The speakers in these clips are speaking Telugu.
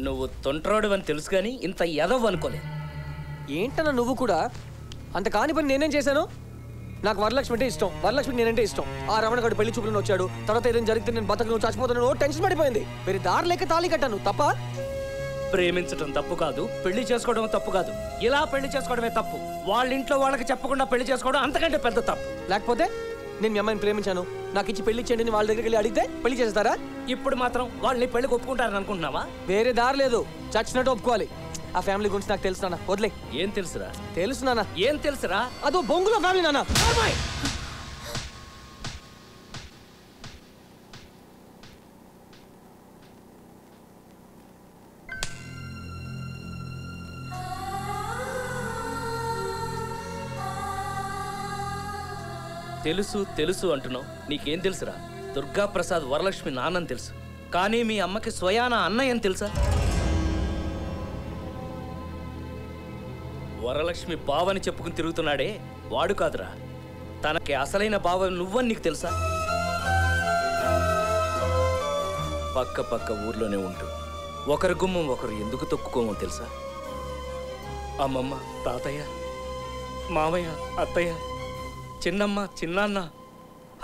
నువ్వు తొంట్రోడు అని తెలుసు కానీ ఇంత ఎదవ్ అనుకోలేదు. ఏంటన్నా నువ్వు కూడా అంత కాని పని నేనేం చేశాను? నాకు వరలక్ష్మి అంటే ఇష్టం, వరలక్ష్మి నేనంటే ఇష్టం. ఆ రమణగాడు పెళ్లి చూపులను వచ్చాడు, తర్వాత ఏదైనా జరిగితే నేను బతకను చచ్చిపోతాను టెన్షన్ పడిపోయింది. వేరే దారి లేక తాళి కట్టాను. తప్ప? ప్రేమించడం తప్పు కాదు, పెళ్లి చేసుకోవడం తప్పు కాదు, ఇలా పెళ్లి చేసుకోవడమే తప్పు. వాళ్ళ ఇంట్లో వాళ్ళకి చెప్పకుండా పెళ్లి చేసుకోవడం అంతకంటే పెద్ద తప్పు. లేకపోతే నేను మీ అమ్మాయిని ప్రేమించాను, నాకు ఇచ్చి పెళ్లి చేయండి వాళ్ళ దగ్గరికి వెళ్ళి అడిగితే పెళ్లి చేస్తారా? ఇప్పుడు మాత్రం వాళ్ళని పెళ్లికి ఒప్పుకుంటారని అనుకుంటున్నావా? వేరే దారి లేదు, చచ్చినట్టు ఒప్పుకోవాలి. ఆ ఫ్యామిలీ గురించి నాకు తెలుసు నాన్న, వదిలే. ఏం తెలుసురా? తెలుసు నాన్న. ఏం తెలుసురా? అదో బొంగులో ఫ్యామిలీ నాన్న. తెలుసు తెలుసు అంటున్నావు. నీకేం తెలుసురా? దుర్గా ప్రసాద్ వరలక్ష్మి నాన్నని తెలుసు, కానీ మీ అమ్మకి స్వయాన అన్నయ్య అని తెలుసా? వరలక్ష్మి బావని చెప్పుకుని తిరుగుతున్నాడే వాడు కాదురా, తనకి అసలైన బావ నువ్వని నీకు తెలుసా? పక్క పక్క ఊర్లోనే ఉంటూ ఒకరి గుమ్మం ఒకరు ఎందుకు తొక్కుకోమో తెలుసా? అమ్మమ్మ, తాతయ్య, మామయ్య, అత్తయ్య, చిన్నమ్మ, చిన్నాన్న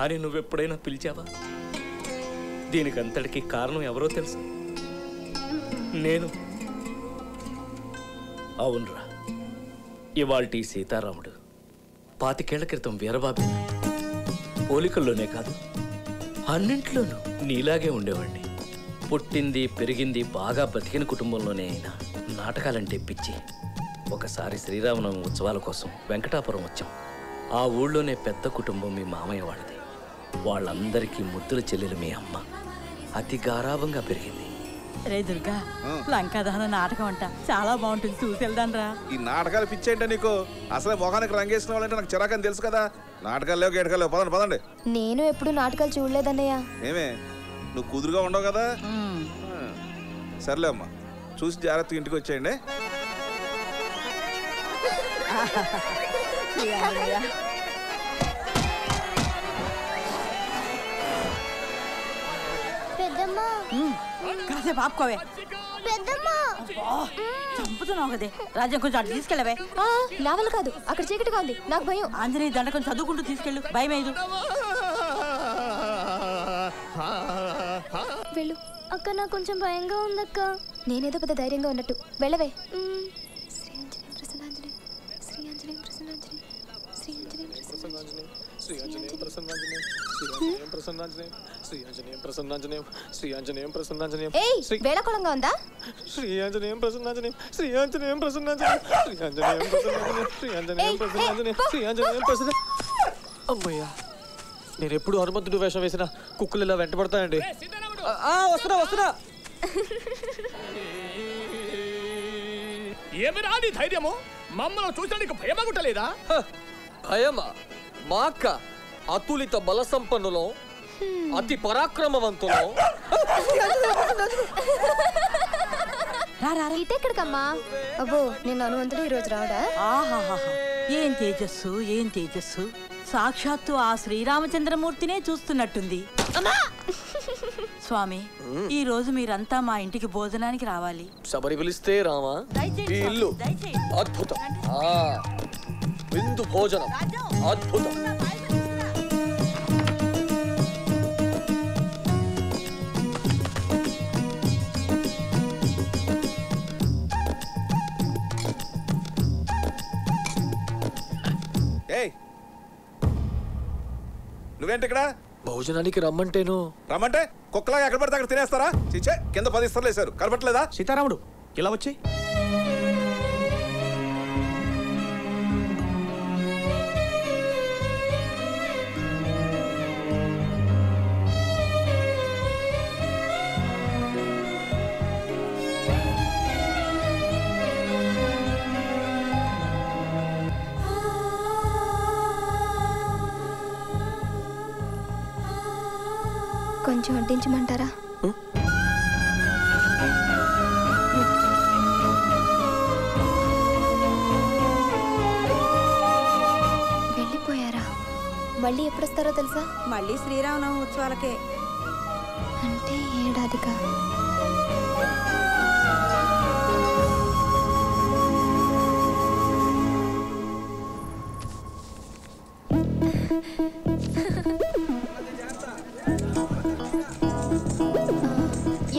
అని నువ్వెప్పుడైనా పిలిచావా? దీనికంతటికీ కారణం ఎవరో తెలుసా? నేను. అవునరా, ఇవాల్టి సీతారాముడు 25 ఏళ్ల క్రితం వీరబాబు. పోలికల్లోనే కాదు అన్నింట్లోనూ నీలాగే ఉండేవాడిని. పుట్టింది పెరిగింది బాగా బతికిన కుటుంబంలోనే అయినా నాటకాలంటే పిచ్చి. ఒకసారి శ్రీరామనవమి ఉత్సవాల కోసం వెంకటాపురం వచ్చాం. ఆ ఊళ్ళోనే పెద్ద కుటుంబం మీ మామయ్య వాళ్ళది. వాళ్ళందరికీ ముద్దుల చెల్లెలు మీ అమ్మ. అతి గారాభంగా పెరిగింది. రే దుర్గా, లంకాదహన నాటకం అంట, చాలా బాగుంటుంది, చూసి వెళ్దాం రా. ఈ నాటకాలు పిచ్చేంటే నీకు? అసలే మొఖానికి రంగేసిన వాళ్ళంటే నాకు చిరాకని తెలుసు కదా. నాటకాలు లేవు గేటకాలు లేవు, పదండి పదండి. నేను ఎప్పుడు నాటకాలు చూడలేదన్నయ్య. ఏమే నువ్వు కుదురుగా ఉండవు కదా? సర్లే అమ్మా, చూసి జాగ్రత్తగా ఇంటికి వచ్చేయండి. కాసేపు ఆపుకోవే. చంపుతున్నావు కదే. రాజ్యం కొంచెం అటు తీసుకెళ్ళవే. నా వల్ల కాదు, అక్కడ చీకటిగా ఉంది, నాకు భయం. ఆంజనేయ దండ కొంచెం చదువుకుంటూ తీసుకెళ్ళు, భయం లేదు. వెళ్ళు అక్క, నాకు కొంచెం భయంగా ఉందక్క. నేనేదో పెద్ద ధైర్యంగా ఉన్నట్టు. వెళ్ళవే. వేళకోళంగా ఉందా? అమ్మయ్యా, నేను ఎప్పుడు హనుమంతుడు వేషం వేసిన కుక్కలు ఇలా వెంటబడతాయండి. వస్తున్నా వస్తున్నా. ఏమి రాని ధైర్యము? మమ్మల్ని చూసానికి భయమగుట్టలేదా? భయమా? మా అక్క అతులిత బల సంపన్నులో, అతి పరాక్రమవంతులో. ఇటెక్కడికమ్మా? అబ్బో, నేను హనుమంతుడు ఈరోజు రావడా? ఆహాహా, ఏం తేజస్సు, ఏం తేజస్సు! సాక్షాత్తు ఆ శ్రీరామచంద్రమూర్తినే చూస్తున్నట్టుంది. స్వామి, ఈ రోజు మీరంతా మా ఇంటికి భోజనానికి రావాలి. శబరి పిలిస్తే రామా? ఈ ఇల్లు అద్భుతం, విందు భోజనం అద్భుతం. నువ్వేంటి ఇక్కడ? భోజనానికి రమ్మంటేను. రమ్మంటే కుక్కలాగా ఎక్కడ పడితే అక్కడ తినేస్తారా? చిచ్చే, కింద 10 ఇస్తర్లు వేశారు, కనపట్లేదా? సీతారాముడు ఇలా వచ్చి కొంచెం వడ్డించమంటారా? వెళ్ళిపోయారా? మళ్ళీ ఎప్పుడొస్తారో తెలుసా? మళ్ళీ శ్రీరామనవమి ఉత్సవాలకే. అంటే ఏడాదిగా.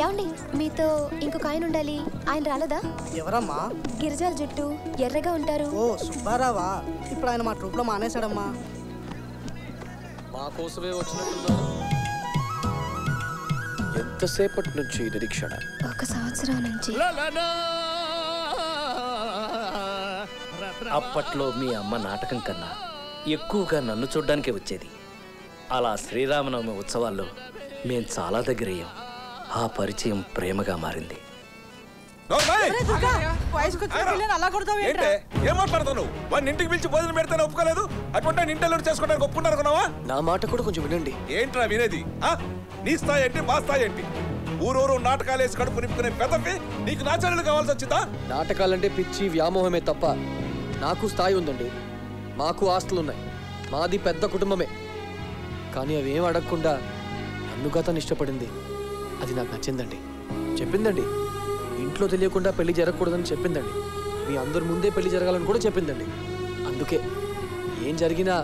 ఏమండి మీతో ఇంకొక ఆయన ఉండాలి. ఆయన రాలేదా? ఎవరమ్మా? గిరిజాల జుట్టు, ఎర్రగా ఉంటారు. ఓ సుబ్బారావా? ఇప్పుడు ఆయన మా ట్రూప్ లో మానేశాడమ్మా. మా కోసమే వచ్చినట్టున్నారు. ఎంతసేపటి నుంచి నిరీక్షణ? 1 సంవత్సరం నుంచి. అప్పట్లో మీ అమ్మ నాటకం కన్నా ఎక్కువగా నన్ను చూడ్డానికే వచ్చేది. అలా శ్రీరామనవమి ఉత్సవాల్లో మేం చాలా దగ్గరయ్యాం. ఆ పరిచయం ప్రేమగా మారింది. ఏం మాట్లాడతావు? వాడిని ఇంటికి పిలిచి భోజనం పెడితేనే ఒప్పుకోలేదు, అటువంటి ఇంటర్లో చేసుకోవడానికి ఒప్పుకున్నారనుకున్నావా? నా మాట కూడా కొంచెం వినండి. ఏంట్రా వినేది? నీ స్థాయి ఏంటి, మా స్థాయి ఏంటి? ఊరూరు నాటకాలు వేసి కడుపు నింపుకునే పెదవి నీకు నాచర్యలు కావాల్సి వచ్చిందా? నాటకాలంటే పిచ్చి వ్యామోహమే తప్ప నాకు స్థాయి ఉందండి. మాకు ఆస్తులున్నాయి. మాది పెద్ద కుటుంబమే. కానీ అవేం అడగకుండా నన్నుగా తను ఇష్టపడింది. అది నాకు నచ్చిందండి. చెప్పిందండి, ఇంట్లో తెలియకుండా పెళ్లి జరగకూడదని చెప్పిందండి. మీ అందరి ముందే పెళ్లి జరగాలని కూడా చెప్పిందండి. అందుకే ఏం జరిగినా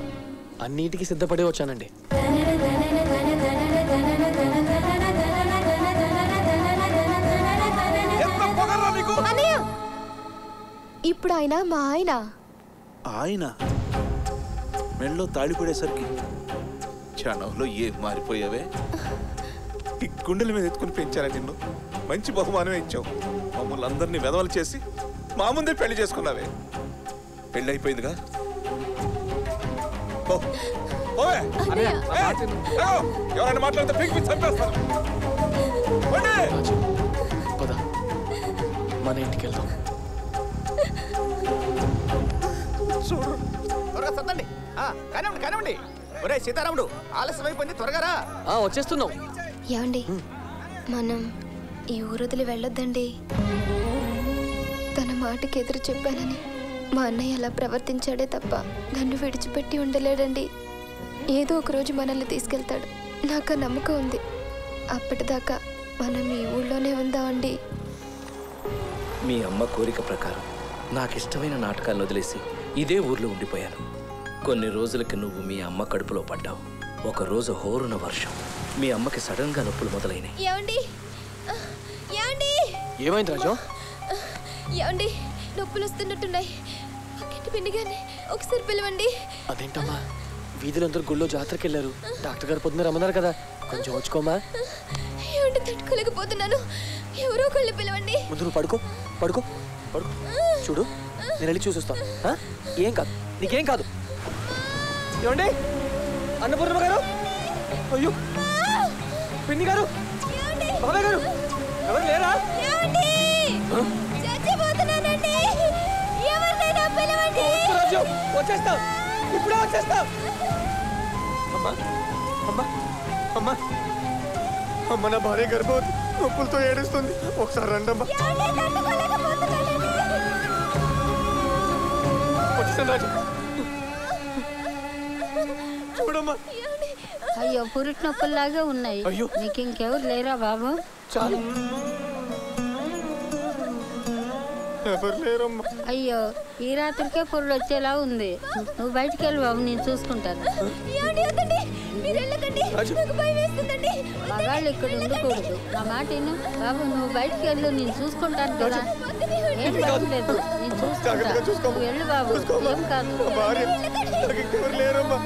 అన్నిటికీ సిద్ధపడే వచ్చానండి. ఇప్పుడు ఆయన మా ఆయన మెళ్ళలో తాళిపడేసరికి క్షణంలో ఏం మారిపోయావే. ఈ గుండెల మీద ఎత్తుకుని పెంచారా నిన్ను. మంచి బహుమానమే ఇచ్చావు. మమ్మల్ని అందరినీ వెదవలు చేసి మా ముందే పెళ్లి చేసుకున్నావే. పెళ్లి అయిపోయిందిగా. ఎవరైనా మాట్లాడితే పీకి చంపేస్తాను. పద, మన ఇంటికి వెళ్దాం. చూడు త్వరగా సత్తండి. కానివ్వండి. ఒరే సీతారాముడు, ఆలస్యం అయిపోయింది, త్వరగా రా. వచ్చేస్తున్నాం. ఏమండి, మనం ఈ ఊరొదిలి వెళ్ళొద్దండి. తన మాటకి ఎదురు చెప్పానని మా అన్నయ్య అలా ప్రవర్తించాడే తప్ప నన్ను విడిచిపెట్టి ఉండలేడండి. ఏదో ఒక రోజు మనల్ని తీసుకెళ్తాడు. నాకు నమ్మకం ఉంది. అప్పటిదాకా మనం ఈ ఊళ్ళోనే ఉందామండి. మీ అమ్మ కోరిక ప్రకారం నాకిష్టమైన నాటకాలను వదిలేసి ఇదే ఊర్లో ఉండిపోయాను. కొన్ని రోజులకి నువ్వు మీ అమ్మ కడుపులో పడ్డావు. ఒకరోజు హోరున వర్షం. మీ అమ్మకి సడన్ గా నొప్పులు మొదలైనాయి. ఏమైంది రాజు? ఏమండి, నొప్పులు వస్తున్నట్టున్నాయి. పక్కింటి పిండిగానే ఒకసారి పిలవండి. అదేంటమ్మా, వీధులందరూ గుళ్ళో జాతరకి వెళ్ళారు. డాక్టర్ గారు పొద్దున్న రమ్మన్నారు కదా, కొంచెం వచ్చుకోమా. ఏమండి, తట్టుకోలేకపోతున్నాను. ఎవరో ఒకళ్ళు పిలవండి. ముందు నువ్వు పడుకో. చూడు, నేను వెళ్ళి చూసొస్తాను. ఏం కాదు, నీకేం కాదు. ఏమండి, అన్నపూర్ణమ్మ గారు, అయ్యో పిన్ని గారు, బాబాయ్ గారు, ఎవరు లేరా? వచ్చేస్తా, ఇప్పుడే వచ్చేస్తా. అమ్మా అమ్మా అమ్మా అమ్మ, నా భార్య గర్భవతి, నొప్పులతో ఏడుస్తుంది. ఒకసారి రండమ్మా. వచ్చేసాను రాజు, చూడమ్మా. అయ్యో, పురుటి నొప్పుల్లాగే ఉన్నాయి. నీకు ఇంకెవరు లేరా బాబు? చాలు, ఎవరు లేరమ్మా. అయ్యో, ఈ రాత్రికే పురుడు వచ్చేలా ఉంది. నువ్వు బయటికి వెళ్ళి బాబు, నేను చూసుకుంటాను. మగాళ్ళు ఇక్కడ ఉండకూడదు. నా మాట విను బాబు, నువ్వు బయటికి వెళ్ళు, నేను చూసుకుంటాను కదా. ఏం బాగులేదు, నేను చూసుకుంటాను. నువ్వు వెళ్ళు బాబు, ఏం కాదు. లేరమ్మా.